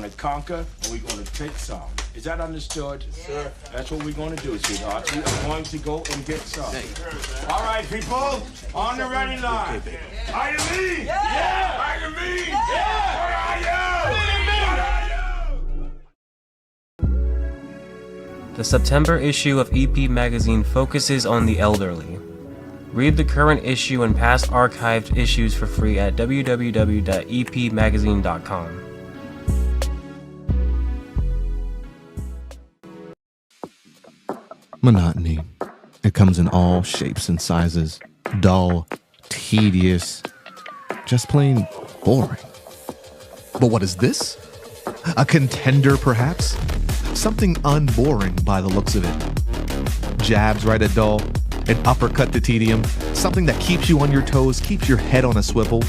going to conquer and we're going to take some. Is that understood? Yes, sir. That's what we're going to do, sweetheart. We are going to go and get some. All right, people, on the ready line. Are you me? Yeah! Are you me? Yeah! What are you? The September issue of EP Magazine focuses on the elderly. Read the current issue and past archived issues for free at www.epmagazine.com. Monotony. It comes in all shapes and sizes. Dull, tedious, just plain boring. But what is this? A contender, perhaps? Something unboring by the looks of it. Jabs right at dull, an uppercut to tedium, something that keeps you on your toes, keeps your head on a swivel,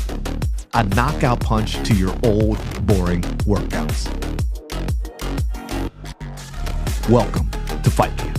a knockout punch to your old, boring workouts. Welcome to Fight Camp.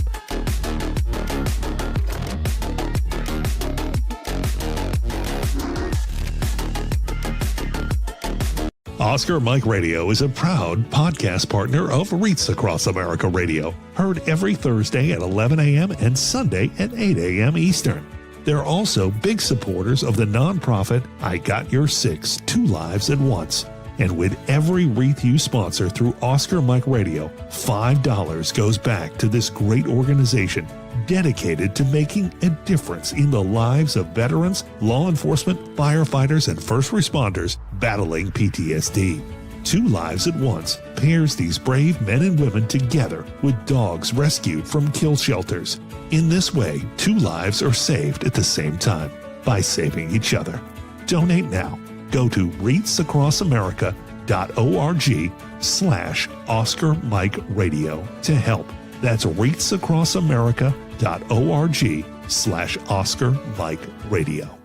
Oscar Mike Radio is a proud podcast partner of Reits Across America Radio, heard every Thursday at 11 a.m. and Sunday at 8 a.m. Eastern. They're also big supporters of the nonprofit I Got Your Six, 2 Lives at Once. And with every wreath you sponsor through Oscar Mike Radio, $5 goes back to this great organization dedicated to making a difference in the lives of veterans, law enforcement, firefighters, and first responders battling PTSD. 2 Lives at Once pairs these brave men and women together with dogs rescued from kill shelters. In this way, 2 lives are saved at the same time by saving each other. Donate now. Go to reitsacrossamerica.org/Oscar Mike Radio to help. That's reitsacrossamerica.org/Oscar Mike Radio.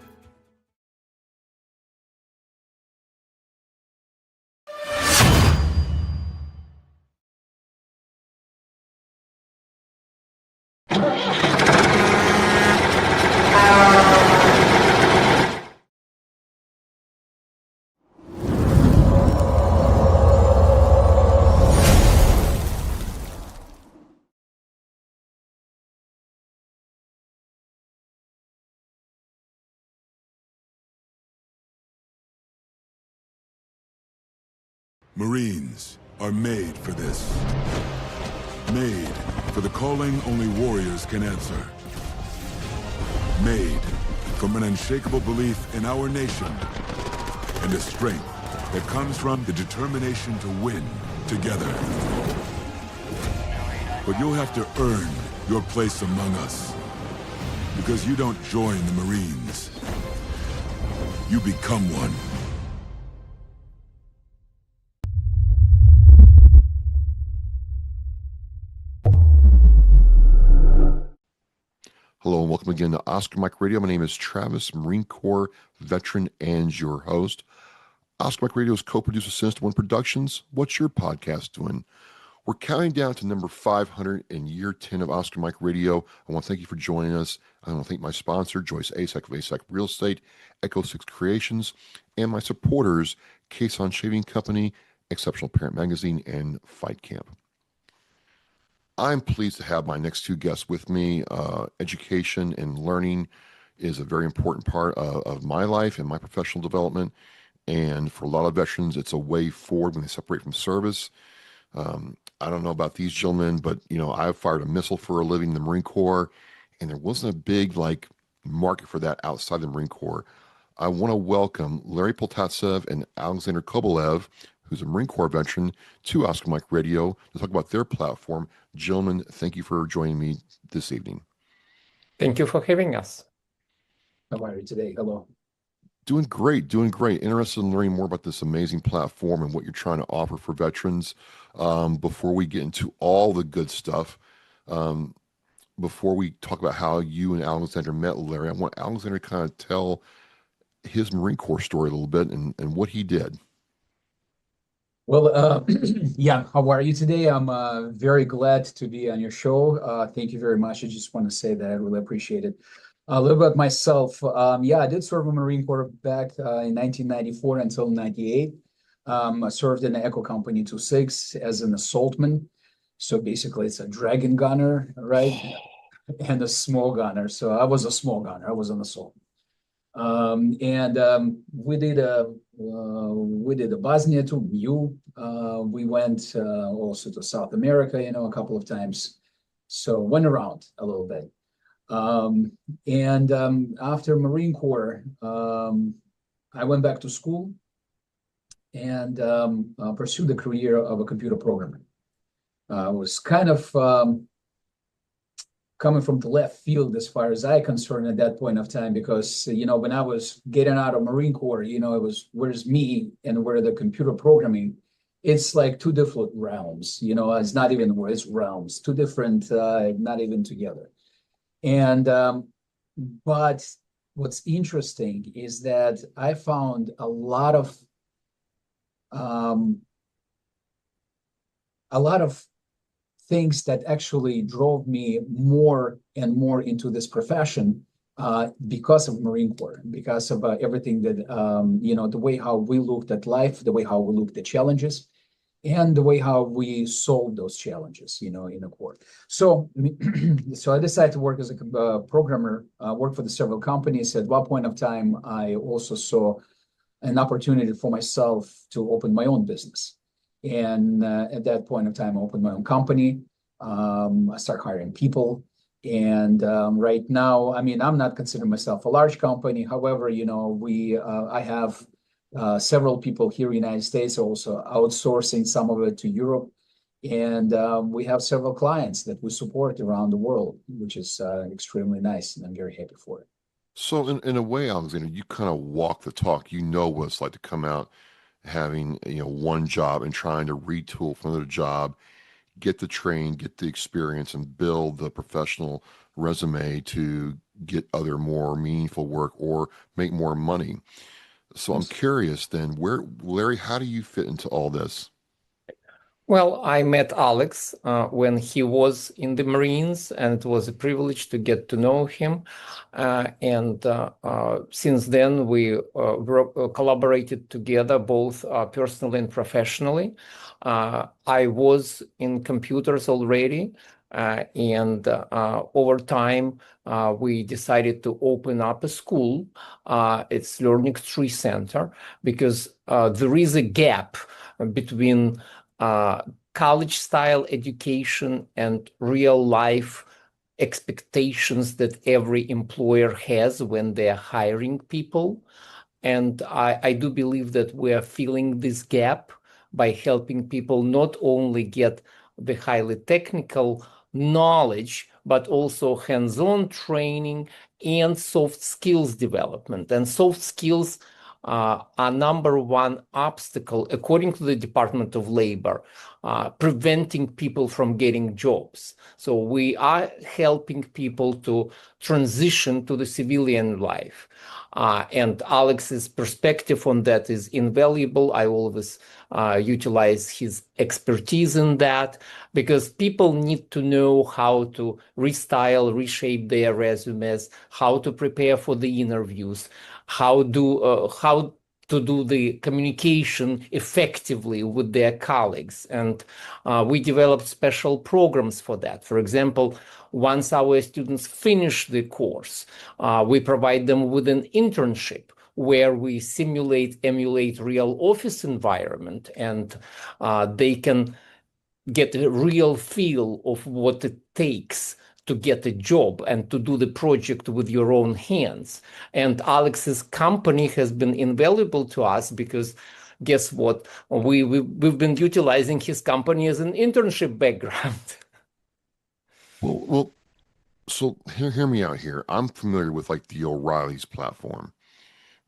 Marines are made for this. Made for the calling only warriors can answer. Made from an unshakable belief in our nation and a strength that comes from the determination to win together. But you'll have to earn your place among us, because you don't join the Marines. You become one. Hello and welcome again to Oscar Mike Radio. My name is Travis, Marine Corps veteran and your host. Oscar Mike Radio is co-produced with Sinister One Productions. What's your podcast doing? We're counting down to number 500 in year 10 of Oscar Mike Radio. I want to thank you for joining us. I want to thank my sponsor, Joyce Asek of Asek Real Estate, Echo 6 Creations, and my supporters, Case on Shaving Company, Exceptional Parent Magazine, and Fight Camp. I'm pleased to have my next 2 guests with me. Education and learning is a very important part of my life and my professional development. And for a lot of veterans, it's a way forward when they separate from service. I don't know about these gentlemen, but I fired a missile for a living in the Marine Corps, and there wasn't a big market for that outside the Marine Corps. I want to welcome Larry Poltavtsev and Alexander Kobelev, who's a Marine Corps veteran, to Oscar Mike Radio to talk about their platform. Gentlemen, thank you for joining me this evening. Thank you for having us. How are you today? Hello. Doing great. Interested in learning more about this amazing platform and what you're trying to offer for veterans. Before we get into all the good stuff, before we talk about how you and Alexander met, Larry, I want Alexander to kind of tell his Marine Corps story a little bit and what he did. Well, yeah, how are you today? I'm very glad to be on your show. Thank you very much. I just want to say that I really appreciate it. A little about myself. I did serve in the Marine Corps back in 1994 until 98. I served in the Echo Company 26 as an assaultman. So basically, it's a dragon gunner, right? And a small gunner. So I was a small gunner. I was an assault. We did a Bosnia to Ryu. We went also to South America, a couple of times. So went around a little bit. After Marine Corps, I went back to school and pursued the career of a computer programmer. I was kind of coming from the left field as far as I'm concerned at that point of time, because, when I was getting out of Marine Corps, it was where's me and where the computer programming, it's like two different realms, it's not even where it's realms, two different, not even together. But what's interesting is that I found a lot of things that actually drove me more and more into this profession because of Marine Corps, because of everything that, the way how we looked at life, the way how we looked at challenges, and the way how we solve those challenges, in the Corps. So I decided to work as a programmer, work for the several companies. At one point of time, I also saw an opportunity for myself to open my own business. And at that point of time, I opened my own company. I started hiring people. And right now, I'm not considering myself a large company. However, I have several people here in the United States, also outsourcing some of it to Europe. And we have several clients that we support around the world, which is extremely nice. And I'm very happy for it. So in a way, Alexander, you kind of walk the talk. You know what it's like to come out having, one job and trying to retool for another job, get the train, get the experience, and build the professional resume to get other more meaningful work or make more money. So I'm curious then, Larry, how do you fit into all this? Well, I met Alex when he was in the Marines, and it was a privilege to get to know him. Since then, we collaborated together, both personally and professionally. I was in computers already, and over time, we decided to open up a school. It's Learnix Tree Center, because there is a gap between college-style education and real-life expectations that every employer has when they're hiring people. And I do believe that we are filling this gap by helping people not only get the highly technical knowledge, but also hands-on training and soft skills development. And soft skills are number one obstacle, according to the Department of Labor, preventing people from getting jobs. So we are helping people to transition to the civilian life. And Alex's perspective on that is invaluable. I always utilize his expertise in that, because people need to know how to restyle, reshape their resumes, how to prepare for the interviews, how to do the communication effectively with their colleagues. And we developed special programs for that. For example, once our students finish the course, we provide them with an internship where we emulate real office environment, and they can get a real feel of what it takes to get a job and to do the project with your own hands. And Alex's company has been invaluable to us, because guess what? We've been utilizing his company as an internship background. Well, so hear me out here. I'm familiar with like the O'Reilly's platform,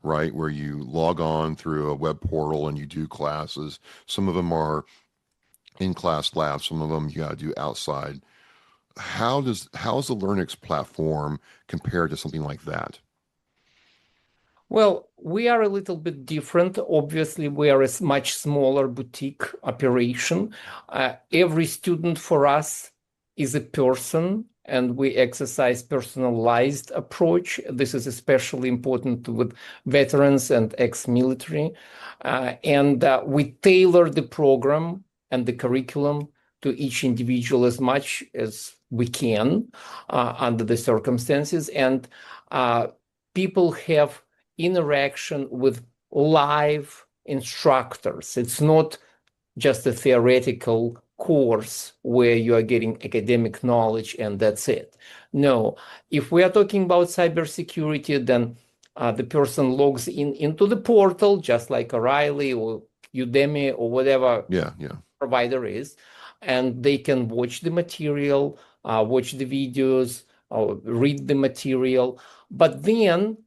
right? Where you log on through a web portal and you do classes. Some of them are in-class labs. Some of them you got to do outside. How's the Learnix platform compared to something like that? Well, we are a little bit different. Obviously, we are a much smaller boutique operation. Every student for us is a person, and we exercise personalized approach. This is especially important with veterans and ex-military. And we tailor the program and the curriculum to each individual as much as we can under the circumstances. And people have interaction with live instructors. It's not just a theoretical course where you are getting academic knowledge and that's it. No, if we are talking about cybersecurity, then the person logs into the portal, just like O'Reilly or Udemy or whatever provider is, and they can watch the material, watch the videos, read the material, but then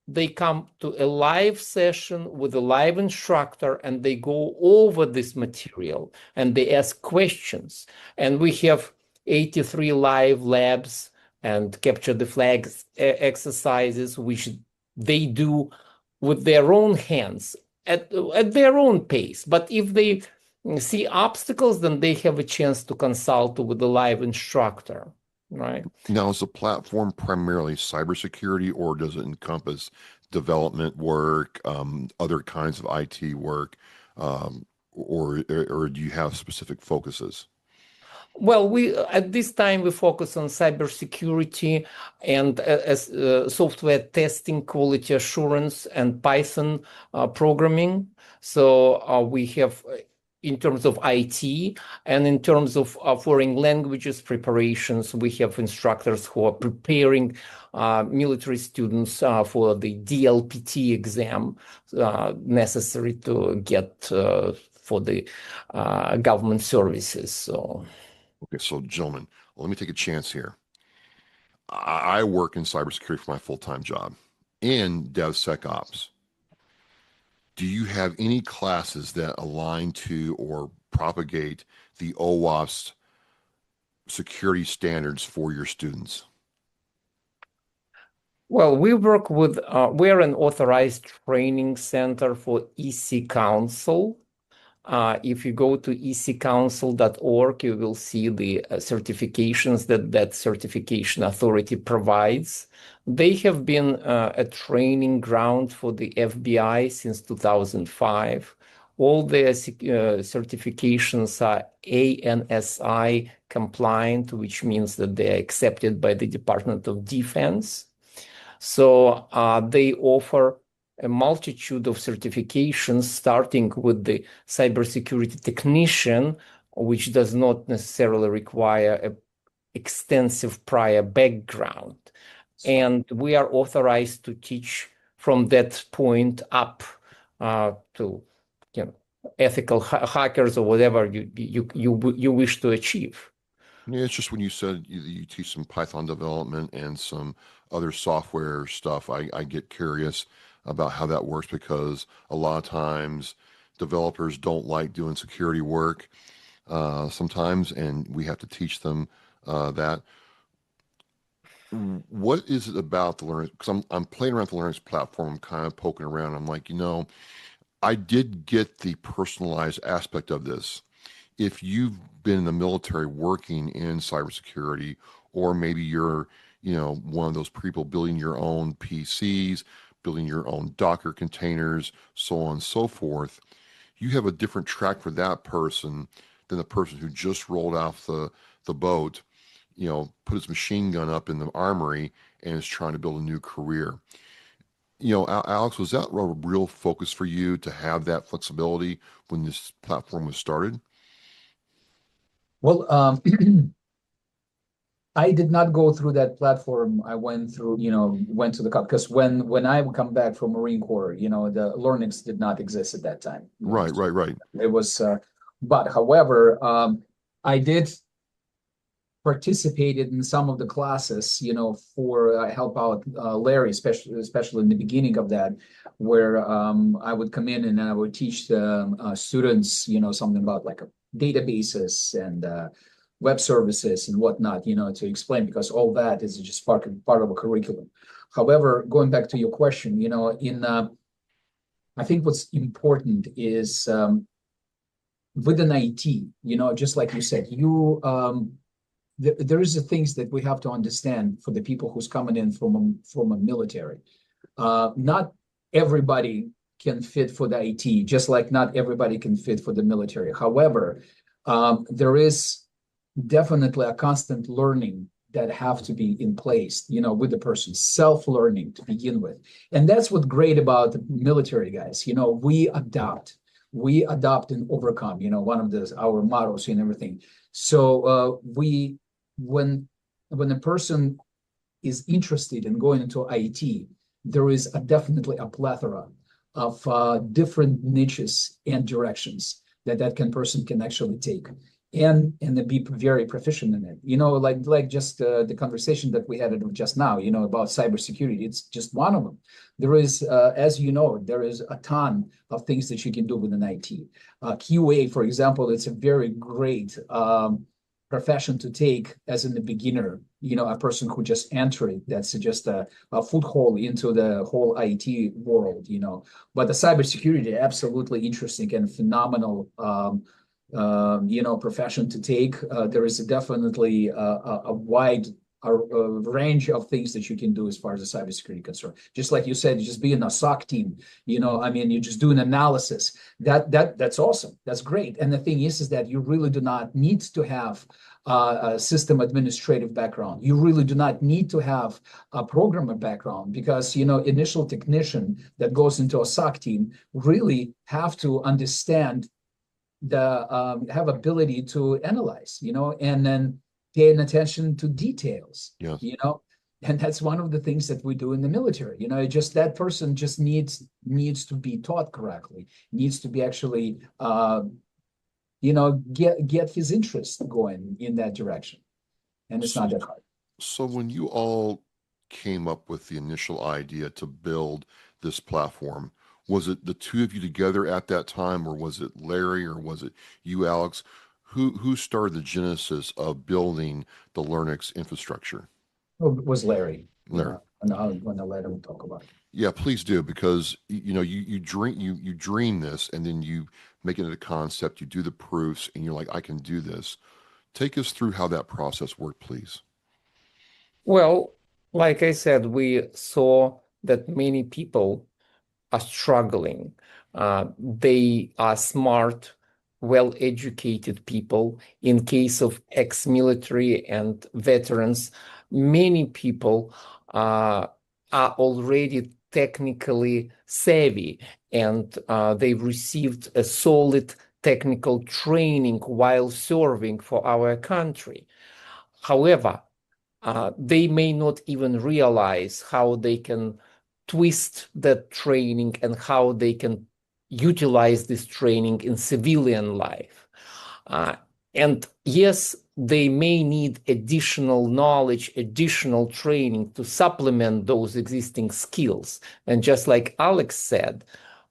they come to a live session with a live instructor and they go over this material and they ask questions. And we have 83 live labs and capture the flags exercises, which they do with their own hands at their own pace. But if they see obstacles, then they have a chance to consult with the live instructor. Right. Now, is the platform primarily cybersecurity, or does it encompass development work, other kinds of IT work, or do you have specific focuses? Well, we at this time we focus on cybersecurity and software testing, quality assurance, and Python programming. So we have, in terms of IT and in terms of foreign languages preparations, we have instructors who are preparing military students for the DLPT exam necessary to get for the government services. So, okay, so gentlemen, let me take a chance here. I work in cybersecurity for my full-time job in DevSecOps. Do you have any classes that align to or propagate the OWASP security standards for your students? Well, we work with, we're an authorized training center for EC Council. If you go to ecouncil.org, you will see the certifications that certification authority provides. They have been a training ground for the FBI since 2005. All their certifications are ANSI compliant, which means that they are accepted by the Department of Defense. So they offer a multitude of certifications, starting with the cybersecurity technician, which does not necessarily require an extensive prior background. And we are authorized to teach from that point up to ethical hackers or whatever you wish to achieve. Yeah, it's just when you said you teach some Python development and some other software stuff, I get curious about how that works, because a lot of times developers don't like doing security work sometimes, and we have to teach them that. What is it about the Learnix? Because I'm playing around with the Learnix platform, I'm kind of poking around. I'm like, I did get the personalized aspect of this. If you've been in the military working in cybersecurity, or maybe you're, one of those people building your own PCs, building your own Docker containers, so on and so forth, you have a different track for that person than the person who just rolled off the boat, put his machine gun up in the armory and is trying to build a new career. Alex, was that a real focus for you to have that flexibility when this platform was started? Well, I did not go through that platform. I went through, went to the because when I would come back from Marine Corps, the Learnix did not exist at that time. Right. It was, but however, I did participated in some of the classes, for help out Larry, especially in the beginning of that, where I would come in and I would teach the students, something about like databases and web services and whatnot, to explain, because all that is just part of a curriculum. However, going back to your question, I think what's important is within IT, just like you said, there is the things that we have to understand for the people who's coming in from a military. Not everybody can fit for the IT, just like not everybody can fit for the military. However, there is definitely a constant learning that have to be in place, with the person, self-learning to begin with. And that's what's great about the military guys. We adapt and overcome, one of our mottos and everything. So when a person is interested in going into IT, there is definitely a plethora of different niches and directions that person can actually take and be very proficient in it. Like just the conversation that we had just now, about cybersecurity. It's just one of them. There is, as you know, there is a ton of things that you can do within IT. QA, for example, it's a very great profession to take as in the beginner, a person who just entered it. That's just a foothold into the whole IT world, But the cybersecurity, absolutely interesting and phenomenal, profession to take. There is definitely a wide range of things that you can do as far as the cybersecurity concerned. Just like you said, just being a SOC team, you just do an analysis. That's awesome. That's great. And the thing is that you really do not need to have a system administrative background. You really do not need to have a programmer background because, initial technician that goes into a SOC team really have to understand have ability to analyze, and then paying attention to details, Yes. And that's one of the things that we do in the military. Just that person just needs to be taught correctly, needs to be actually, get his interest going in that direction. And it's not that hard. So when you all came up with the initial idea to build this platform, was it the two of you together at that time, or was it Larry, or was it you, Alex? Who started the genesis of building the Learnix infrastructure? It was Larry. Larry. And I'm going to let him talk about it. Yeah, please do, because you dream this, and then you make it a concept. You do the proofs, and you're like, I can do this. Take us through how that process worked, please. Well, like I said, we saw that many people are struggling. They are smart, well-educated people. In case of ex-military and veterans, many people are already technically savvy, and they've received a solid technical training while serving for our country. However, they may not even realize how they can twist that training and how they can utilize this training in civilian life. And yes, they may need additional knowledge, additional training to supplement those existing skills. And just like Alex said,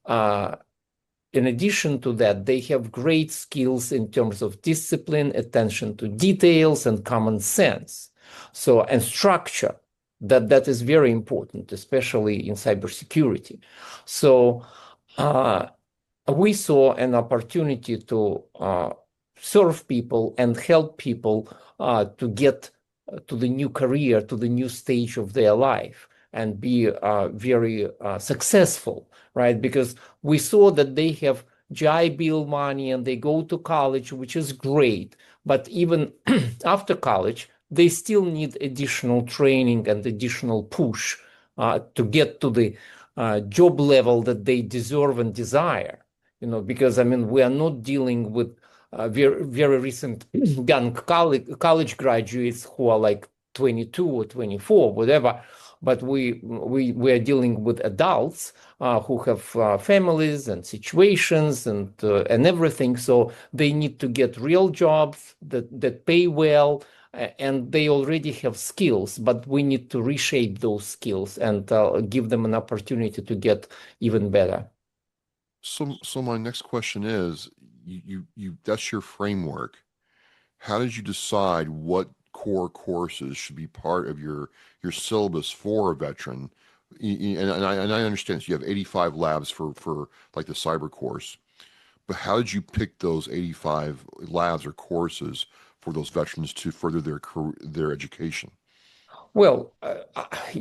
in addition to that, they have great skills in terms of discipline, attention to details, and common sense. And structure, that is very important, especially in cybersecurity. So we saw an opportunity to serve people and help people to get to the new career, to the new stage of their life, and be very successful, right? Because we saw that they have GI Bill money and they go to college, which is great. But even after college, they still need additional training and additional push to get to the job level that they deserve and desire. Because we are not dealing with very, very recent young college graduates who are like 22 or 24, whatever. But we are dealing with adults who have families and situations and everything. So they need to get real jobs that pay well, and they already have skills, but we need to reshape those skills and give them an opportunity to get even better. So my next question is, you that's your framework. How did you decide what core courses should be part of your syllabus for a veteran? And I understand, so you have 85 labs for like the cyber course, but how did you pick those 85 labs or courses for those veterans to further their education? Well,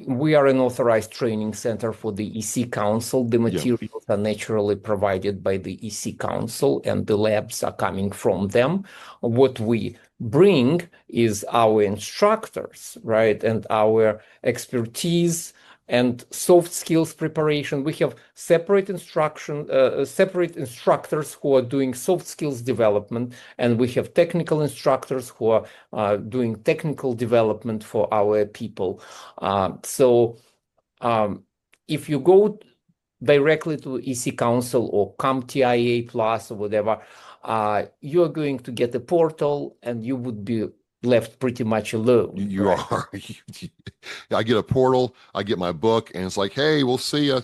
we are an authorized training center for the EC Council. The materials are naturally provided by the EC Council, and the labs are coming from them. What we bring is our instructors, right, and our expertise and soft skills preparation. We have separate separate instructors who are doing soft skills development, and we have technical instructors who are doing technical development for our people. If you go directly to EC Council or CompTIA Plus or whatever, you're going to get a portal, and you would be left pretty much alone. You right? are. I get a portal, I get my book, and it's like, hey, we'll see you.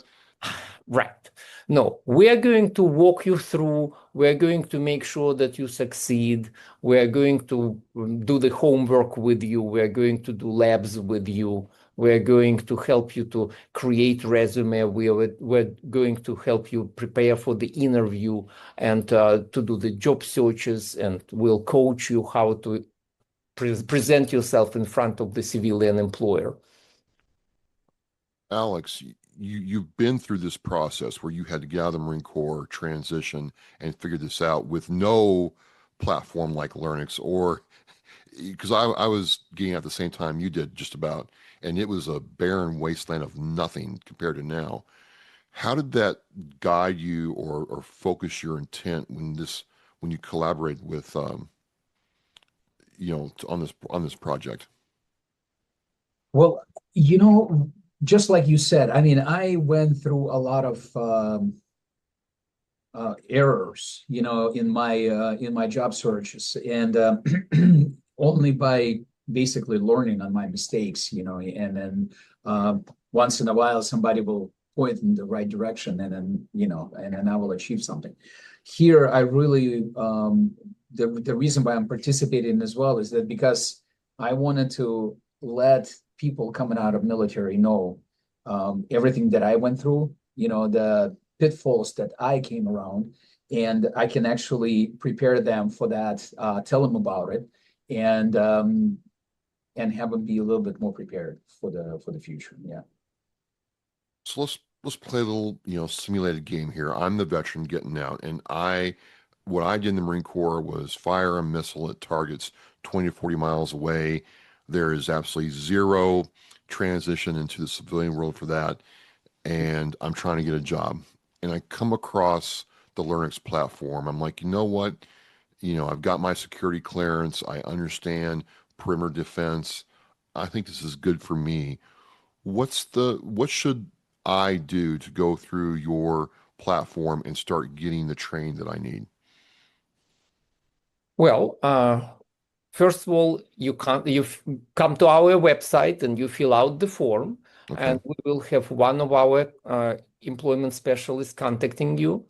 Right. No, we are going to walk you through. We are going to make sure that you succeed. We are going to do the homework with you. We are going to do labs with you. We are going to help you to create resume. We're going to help you prepare for the interview and to do the job searches, and we'll coach you how to present yourself in front of the civilian employer. Alex, you've been through this process where you had to get out of the Marine Corps, transition, and figure this out with no platform like Learnix, or because I was getting out at the same time you did, just about, and it was a barren wasteland of nothing compared to now. How did that guide you or focus your intent when you collaborate with on this project? Well, just like you said, I mean, I went through a lot of errors, in my job searches, and only by basically learning on my mistakes, and then once in a while somebody will point in the right direction, and then I will achieve something. Here, I really the reason why I'm participating as well is that because I wanted to let people coming out of military know everything that I went through, the pitfalls that I came around, and I can actually prepare them for that, tell them about it, and have them be a little bit more prepared for the future. Yeah. So let's play a little simulated game here. I'm the veteran getting out, and what I did in the Marine Corps was fire a missile at targets 20 to 40 miles away. There is absolutely zero transition into the civilian world for that. And I'm trying to get a job. And I come across the Learnix platform. I'm like, you know what? I've got my security clearance. I understand perimeter defense. I think this is good for me. What should I do to go through your platform and start getting the training that I need? Well, first of all, you come to our website and you fill out the form, Okay. and we will have one of our employment specialists contacting you,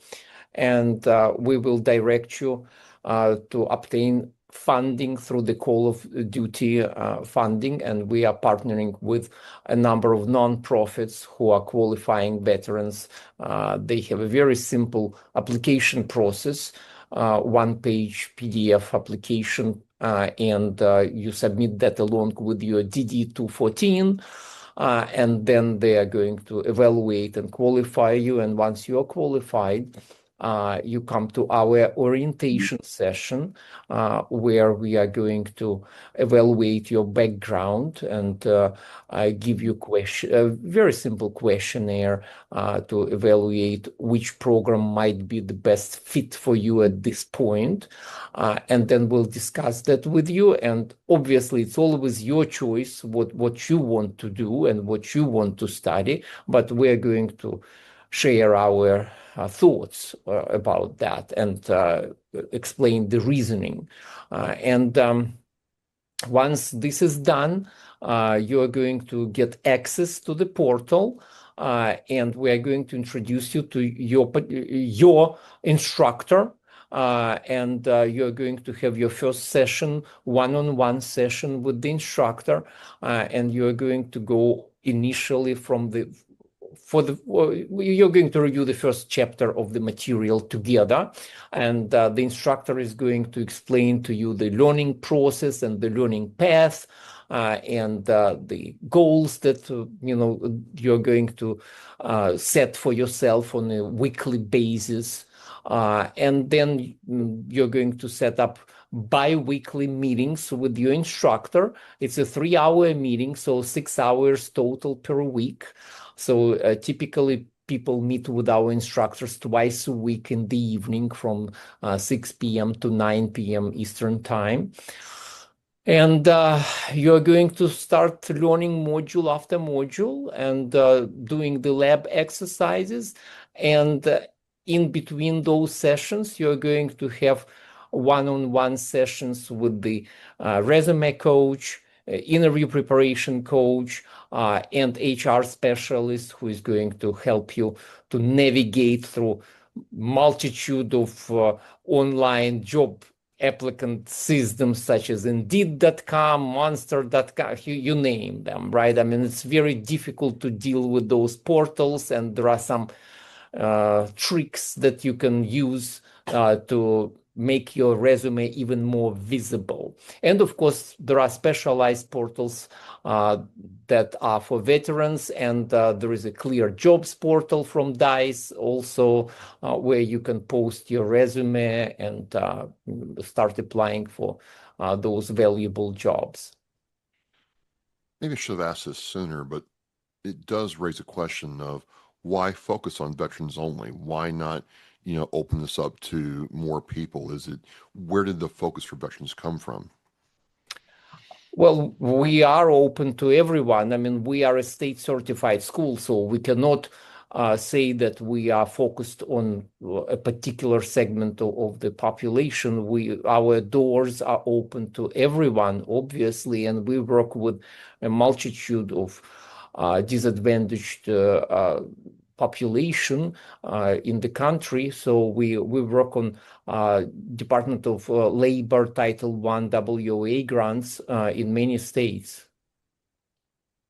and we will direct you to obtain funding through the Call of Duty funding, and we are partnering with a number of nonprofits who are qualifying veterans. They have a very simple application process. One-page PDF application, and you submit that along with your DD-214, and then they are going to evaluate and qualify you. And once you are qualified, you come to our orientation session, where we are going to evaluate your background and give you a very simple questionnaire to evaluate which program might be the best fit for you at this point. And then we'll discuss that with you. And obviously, it's always your choice what you want to do and what you want to study, but we're going to share our thoughts about that and explain the reasoning. Once this is done, you are going to get access to the portal, and we are going to introduce you to your instructor, and you're going to have your first session, one-on-one session with the instructor, and you're going to go initially from you're going to review the first chapter of the material together, and the instructor is going to explain to you the learning process and the learning path, and the goals that you're going to set for yourself on a weekly basis, and then you're going to set up bi-weekly meetings with your instructor. It's a 3-hour meeting, so 6 hours total per week. So typically people meet with our instructors twice a week in the evening from 6 p.m. to 9 p.m. Eastern time. And you're going to start learning module after module and doing the lab exercises. And in between those sessions, you're going to have one-on-one sessions with the resume coach, interview preparation coach, and HR specialist who is going to help you to navigate through multitude of online job applicant systems such as Indeed.com, Monster.com, you name them, right? I mean, it's very difficult to deal with those portals, and there are some tricks that you can use to make your resume even more visible. And of course, there are specialized portals that are for veterans, and there is a clear jobs portal from DICE also, where you can post your resume and start applying for those valuable jobs. Maybe I should have asked this sooner, but it does raise a question of why focus on veterans only? Why not open this up to more people? Where did the focus for veterans come from? Well, we are open to everyone. I mean, we are a state certified school, so we cannot say that we are focused on a particular segment of the population. Our doors are open to everyone, obviously, and we work with a multitude of disadvantaged population in the country. So we work on Department of Labor Title I WOA grants in many states.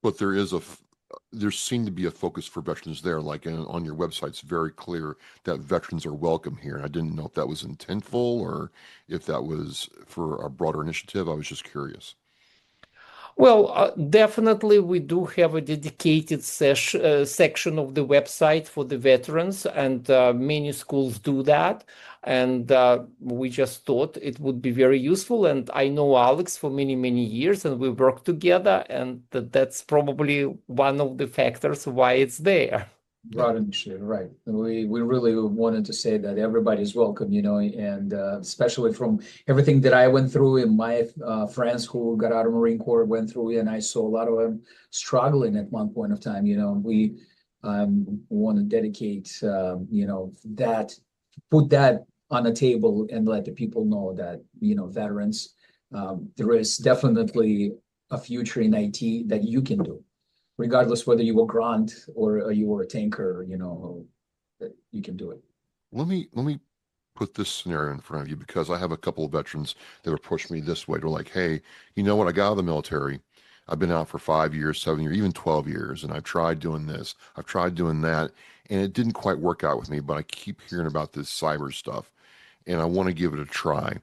But there seemed to be a focus for veterans there, like on your website, it's very clear that veterans are welcome here. I didn't know if that was intentful or if that was for a broader initiative. I was just curious. Well, definitely we do have a dedicated section of the website for the veterans, and many schools do that. And we just thought it would be very useful. And I know Alex for many, many years, and we work together, and that's probably one of the factors why it's there. Broad initiative, right? We really wanted to say that everybody's welcome, and especially from everything that I went through, and my friends who got out of Marine Corps went through, and I saw a lot of them struggling at one point of time. We want to dedicate, put that on the table and let the people know that veterans, there is definitely a future in IT that you can do. Regardless whether you were grunt or you were a tanker, that you can do it. Let me put this scenario in front of you, because I have a couple of veterans that have pushed me this way. They're like, hey, you know what? I got out of the military. I've been out for 5 years, 7 years, even 12 years, and I've tried doing this. I've tried doing that, and it didn't quite work out with me, but I keep hearing about this cyber stuff, and I want to give it a try.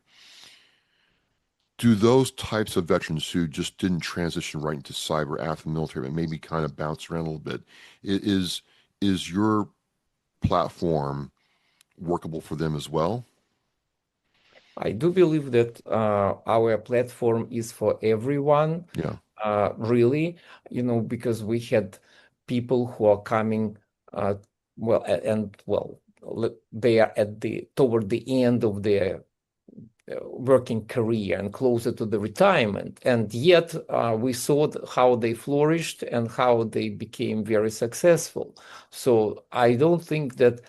Do those types of veterans who just didn't transition right into cyber after the military, but maybe kind of bounced around a little bit, is your platform workable for them as well? I do believe that our platform is for everyone. Yeah. Really, because we had people who are coming, they are toward the end of their working career and closer to the retirement, and yet we saw how they flourished and how they became very successful. So I don't think that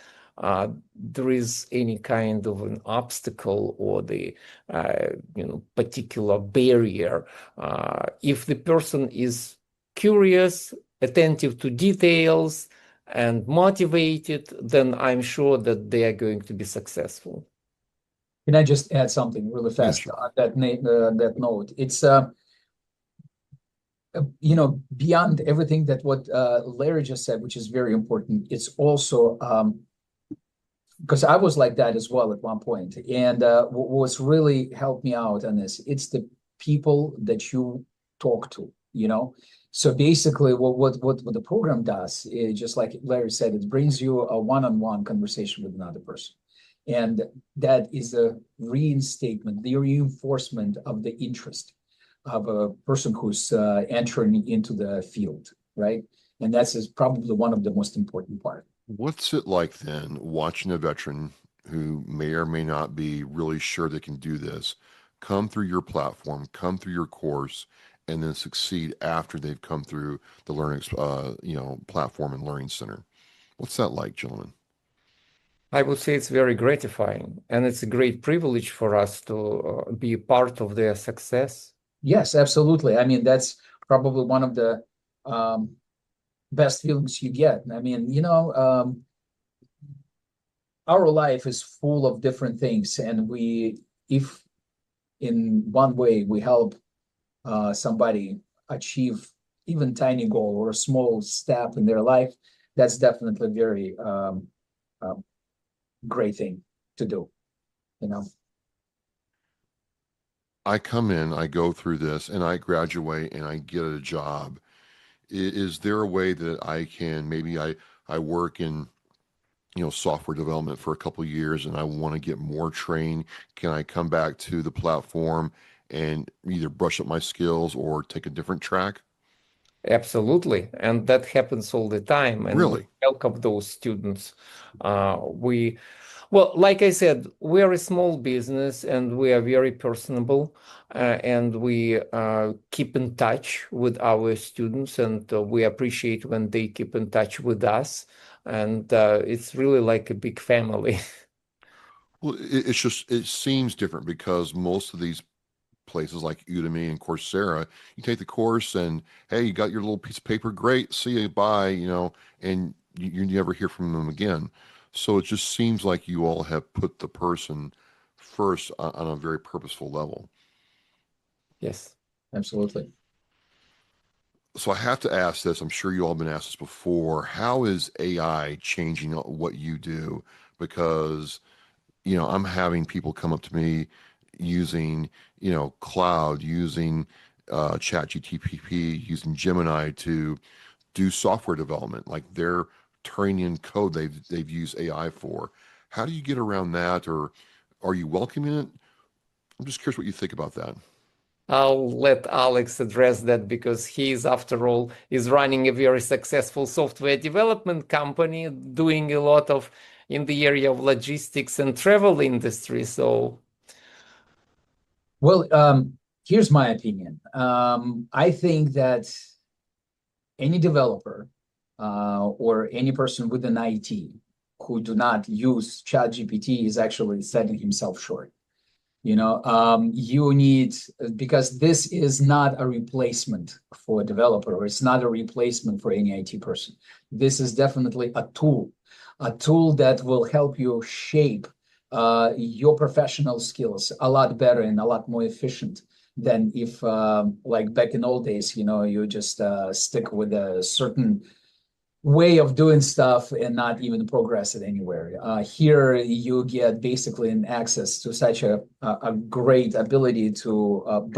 there is any kind of an obstacle or the particular barrier. If the person is curious, attentive to details, and motivated, then I'm sure that they are going to be successful. Can I just add something really fast on that note? It's beyond everything that what Larry just said, which is very important, it's also because I was like that as well at one point. And what's really helped me out on this, it's the people that you talk to, So basically what the program does is, just like Larry said, it brings you a one-on-one conversation with another person. And that is a reinstatement, the reinforcement of the interest of a person who's entering into the field, right? And that's probably one of the most important part. What's it like then watching a veteran who may or may not be really sure they can do this come through your platform, come through your course, and then succeed after they've come through the Learnix, platform and learning center? What's that like, gentlemen? I would say it's very gratifying, and it's a great privilege for us to be a part of their success. Yes, absolutely. I mean, that's probably one of the best feelings you get. I mean, our life is full of different things, and if in one way we help somebody achieve even tiny goal or a small step in their life, that's definitely a very great thing to do, I come in, I go through this, and I graduate and I get a job. Is there a way that I can, maybe I work in, software development for a couple of years and I want to get more trained? Can I come back to the platform and either brush up my skills or take a different track? Absolutely. And that happens all the time. And Really? we welcome those students. Well, like I said, we are a small business and we are very personable, and we keep in touch with our students, and we appreciate when they keep in touch with us. And it's really like a big family. Well, it seems different because most of these places like Udemy and Coursera, you take the course and, hey, you got your little piece of paper, great, see you, bye, and you never hear from them again. So it just seems like you all have put the person first on a very purposeful level. Yes. Absolutely. So I have to ask this. I'm sure you all have been asked this before. How is AI changing what you do? Because, I'm having people come up to me using, cloud, using ChatGPT, using Gemini to do software development. Like they're turning in code they've used AI for. How do you get around that, or are you welcoming it? I'm just curious what you think about that. I'll let Alex address that because after all, is running a very successful software development company, doing a lot of in the area of logistics and travel industry. So, well, here's my opinion. I think that any developer or any person within IT who do not use ChatGPT is actually setting himself short. You need, because this is not a replacement for a developer, or it's not a replacement for any IT person. This is definitely a tool that will help you shape your professional skills a lot better and a lot more efficient than if, like back in old days, you just stick with a certain way of doing stuff and not even progress it anywhere. Here you get basically an access to such a great ability to,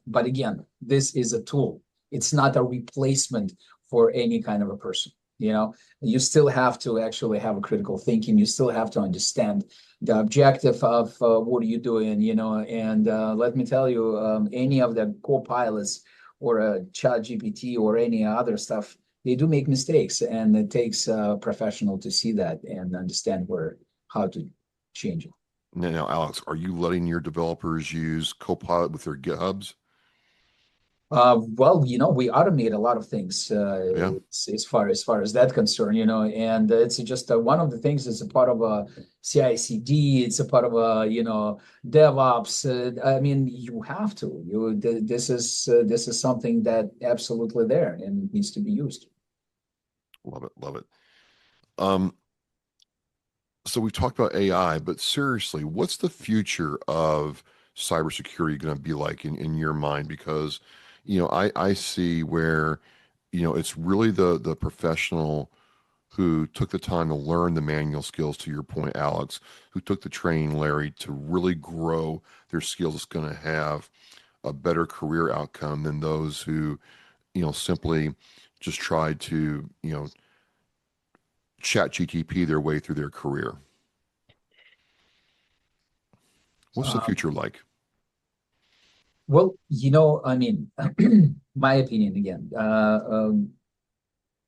but again, this is a tool. It's not a replacement for any kind of a person. You still have to actually have a critical thinking. You still have to understand the objective of what are you doing, and let me tell you, any of the co-pilots or ChatGPT or any other stuff, they do make mistakes, and it takes a professional to see that and understand how to change it. Now, Alex, are you letting your developers use Copilot with their GitHubs? Well, we automate a lot of things as far as that concern, and it's just one of the things is a part of a CI/CD. It's a part of a DevOps. I mean, you have to. This is something that absolutely there and needs to be used. Love it, love it. So we've talked about AI, but seriously, what's the future of cybersecurity going to be like in your mind? Because I see where, it's really the professional who took the time to learn the manual skills, to your point, Alex, who took the training, Larry, to really grow their skills, is going to have a better career outcome than those who, simply just tried to, chat GTP their way through their career. What's the future like? Well, I mean, my opinion again,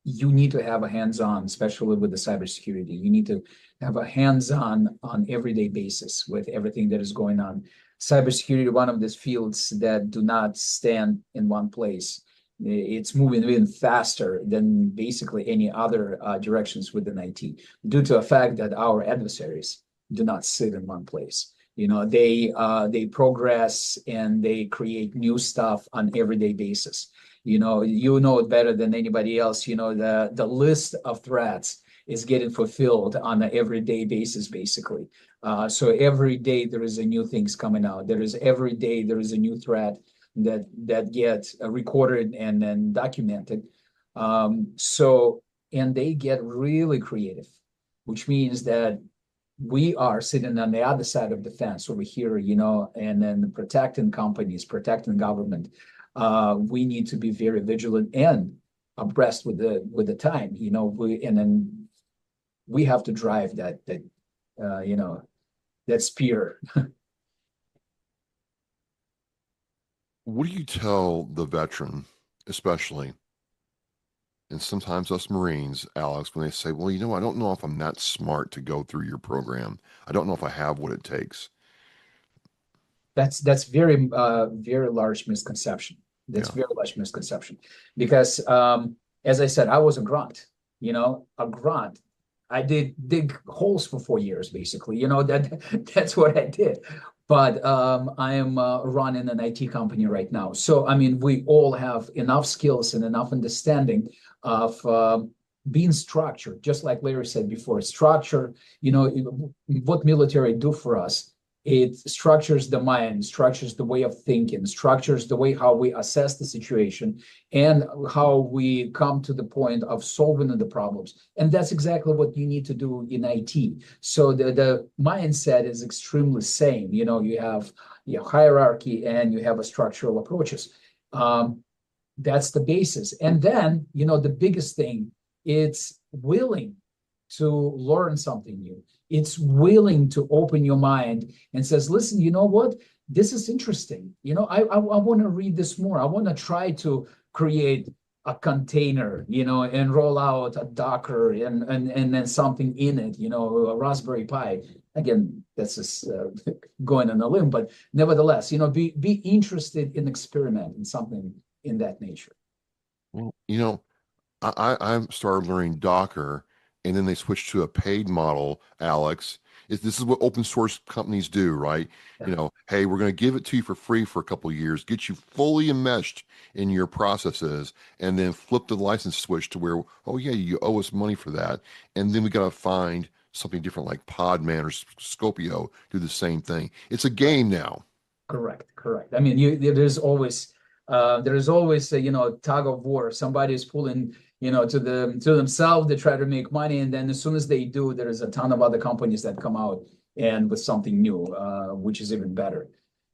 you need to have a hands-on, especially with the cybersecurity. You need to have a hands-on on everyday basis with everything that is going on. Cybersecurity, one of these fields that do not stand in one place. It's moving even faster than basically any other directions within IT, due to the fact that our adversaries do not sit in one place. They progress and they create new stuff on everyday basis. You know it better than anybody else. The list of threats is getting fulfilled on an everyday basis, basically. So every day there is a new things coming out. Every day there is a new threat that gets recorded and then documented. And they get really creative, which means that we are sitting on the other side of the fence over here, and then protecting companies, protecting government. We need to be very vigilant and abreast with the time, and then we have to drive that spear. What do you tell the veteran, especially, and sometimes us Marines, Alex, when they say, well, I don't know if I'm that smart to go through your program. I don't know if I have what it takes. That's very very large misconception. Very large misconception, because as I said, I was a grunt. A grunt. I did dig holes for 4 years, basically. That's what I did. But I am running an IT company right now. So I mean, we all have enough skills and enough understanding of being structured, just like Larry said before. Structure. What military do for us. It structures the mind, structures the way of thinking, structures the way how we assess the situation and how we come to the point of solving the problems. And that's exactly what you need to do in IT. So the mindset is extremely same. You have hierarchy and you have a structural approaches. That's the basis. And then, the biggest thing, it's willing to learn something new. It's willing to open your mind and says, listen, you know what? This is interesting. I want to read this more. I want to try to create a container, and roll out a Docker and then something in it, a Raspberry Pi. Again, that's just going on a limb, but nevertheless, be interested in experimenting something in that nature. Well, I started learning Docker, and then they switched to a paid model, Alex. This is what open source companies do, right? Yeah. Hey, we're going to give it to you for free for a couple of years, get you fully enmeshed in your processes, and then flip the license switch to where, oh yeah, you owe us money for that. And then we got to find something different like Podman or Scopio do the same thing. It's a game now. Correct. I mean, there's always a tug of war. Somebody is pulling to themselves. They try to make money, and then as soon as they do, there is a ton of other companies that come out and with something new, which is even better.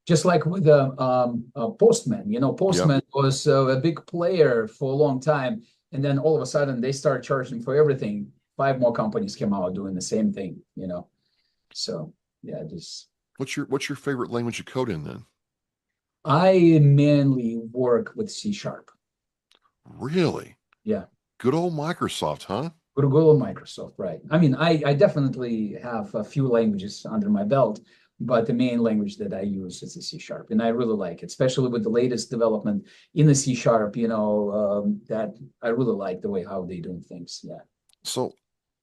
Just like with Postman. Postman was a big player for a long time, and then all of a sudden they start charging for everything. 5 more companies came out doing the same thing. So yeah, just. What's your favorite language to code in then? I mainly work with C#. Really? Yeah. Good old Microsoft, huh? Good old Microsoft, right. I mean, I definitely have a few languages under my belt, but the main language that I use is the C#, and I really like it, especially with the latest development in the C#, that I really like the way how they're doing things, yeah. So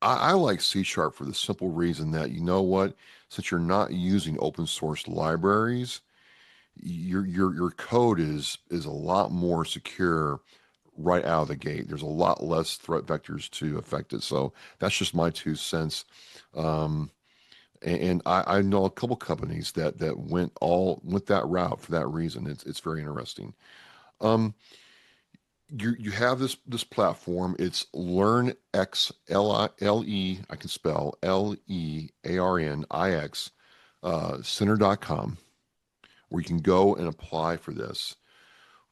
I like C# for the simple reason that, since you're not using open source libraries, your code is a lot more secure right out of the gate. There's a lot less threat vectors to affect it. So that's just my 2 cents. And I know a couple companies that went that route for that reason. It's very interesting. You have this platform. It's Learnix, L-E, I can spell Learnix, center.com, where you can go and apply for this.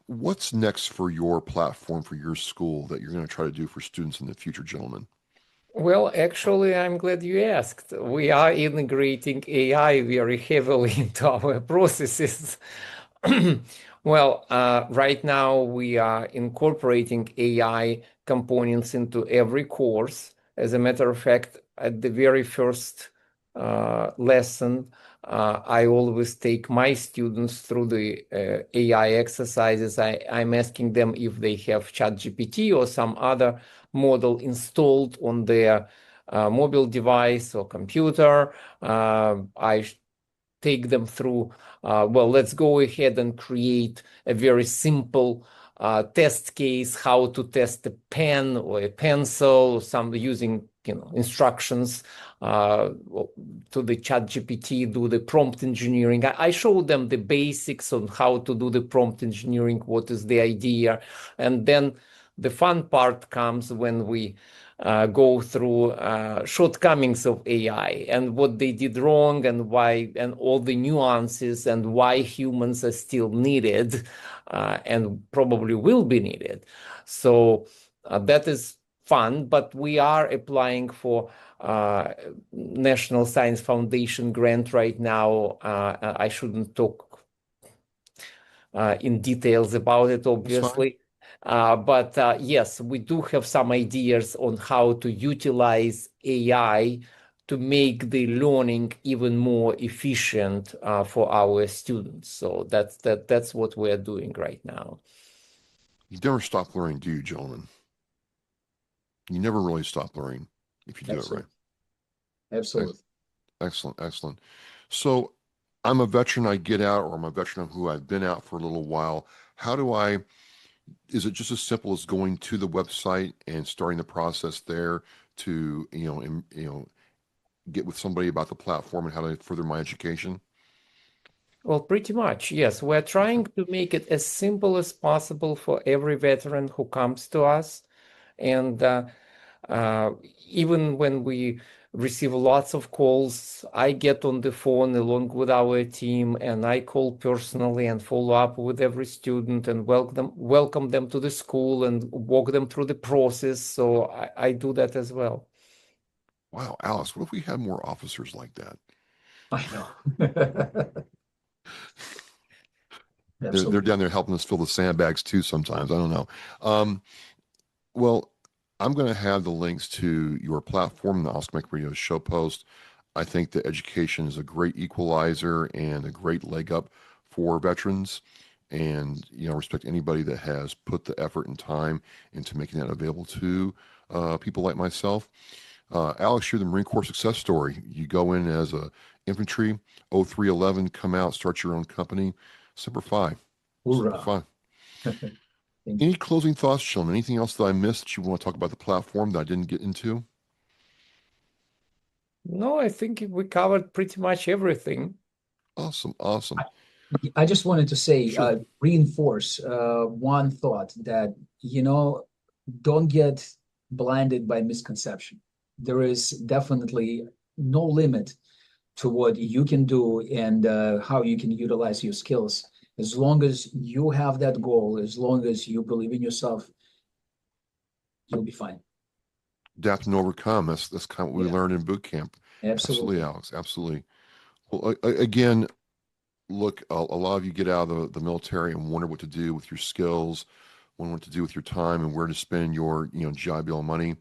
What's next for your platform, for your school, that you're going to try to do for students in the future, gentlemen? Well, actually, I'm glad you asked. We are integrating AI very heavily into our processes. Well, right now we are incorporating AI components into every course. As a matter of fact, at the very first lesson, I always take my students through the AI exercises. I'm asking them if they have ChatGPT or some other model installed on their mobile device or computer. I take them through, well, let's go ahead and create a very simple test case, how to test a pen or a pencil, some using instructions to the ChatGPT, do the prompt engineering. I show them the basics on how to do the prompt engineering, what is the idea. And then the fun part comes when we go through shortcomings of AI and what they did wrong and why, and all the nuances and why humans are still needed and probably will be needed. So that is fun, but we are applying for National Science Foundation grant right now. I shouldn't talk in details about it, obviously. But yes, we do have some ideas on how to utilize AI to make the learning even more efficient for our students. So that's what we're doing right now. You never stop learning, do you, gentlemen? You never really stop learning if you do it right. Absolutely. Excellent, excellent. So I'm a veteran, I get out, or I'm a veteran who I've been out for a little while. How do is it just as simple as going to the website and starting the process there to, get with somebody about the platform and how to further my education? Well, pretty much, yes. We're trying to make it as simple as possible for every veteran who comes to us. And even when we receive lots of calls, I get on the phone along with our team and I call personally and follow up with every student and welcome them to the school and walk them through the process. So I do that as well. Wow, Alice, what if we had more officers like that? I know. They're down there helping us fill the sandbags too sometimes. I don't know. Well, I'm going to have the links to your platform, the Oscar Mike Radio show post. I think that education is a great equalizer and a great leg up for veterans. And, respect anybody that has put the effort and time into making that available to people like myself. Alex, you're the Marine Corps success story. You go in as a infantry, 0311, come out, start your own company. Semper Fi. Semper Fi. Any closing thoughts, gentlemen? Anything else that I missed that you want to talk about the platform that I didn't get into? No, I think we covered pretty much everything. Awesome, awesome. I just wanted to say, reinforce one thought that, don't get blinded by misconception. There is definitely no limit to what you can do and how you can utilize your skills. As long as you have that goal, as long as you believe in yourself, you'll be fine. Adapt and overcome. That's kind of what we learned in boot camp. Absolutely, Alex. Absolutely. Well, again, look, a lot of you get out of the military and wonder what to do with your skills, wonder what to do with your time and where to spend your, GI Bill money.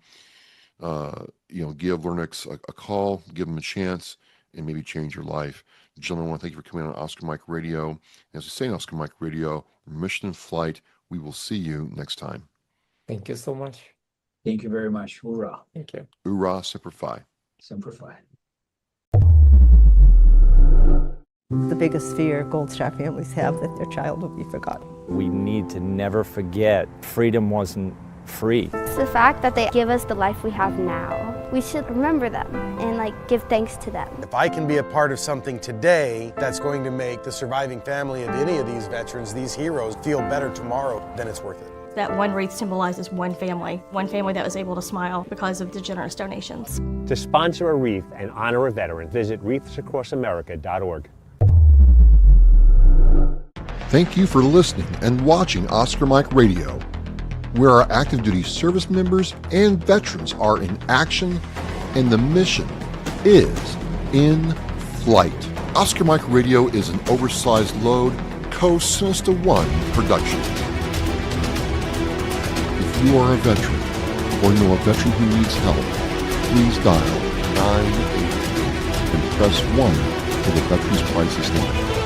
Give Learnix a call, give them a chance, and maybe change your life. Gentlemen, I want to thank you for coming on Oscar Mike Radio. As we say on Oscar Mike Radio, mission in flight. We will see you next time. Thank you so much. Thank you very much. Hoorah. Thank you. Hoorah, Semper Fi. Semper Fi. The biggest fear Gold Star families have that their child will be forgotten. We need to never forget freedom wasn't free. It's the fact that they give us the life we have now. we should remember them and give thanks to them. If I can be a part of something today that's going to make the surviving family of any of these veterans, these heroes, feel better tomorrow, then it's worth it. That one wreath symbolizes one family that was able to smile because of the generous donations. To sponsor a wreath and honor a veteran, visit wreathsacrossamerica.org. Thank you for listening and watching Oscar Mike Radio, where our active duty service members and veterans are in action and the mission is in flight. Oscar Mike Radio is an oversized load co-Sinister One production. If you are a veteran or know a veteran who needs help, please dial 988 and press 1 for the Veterans Crisis Line.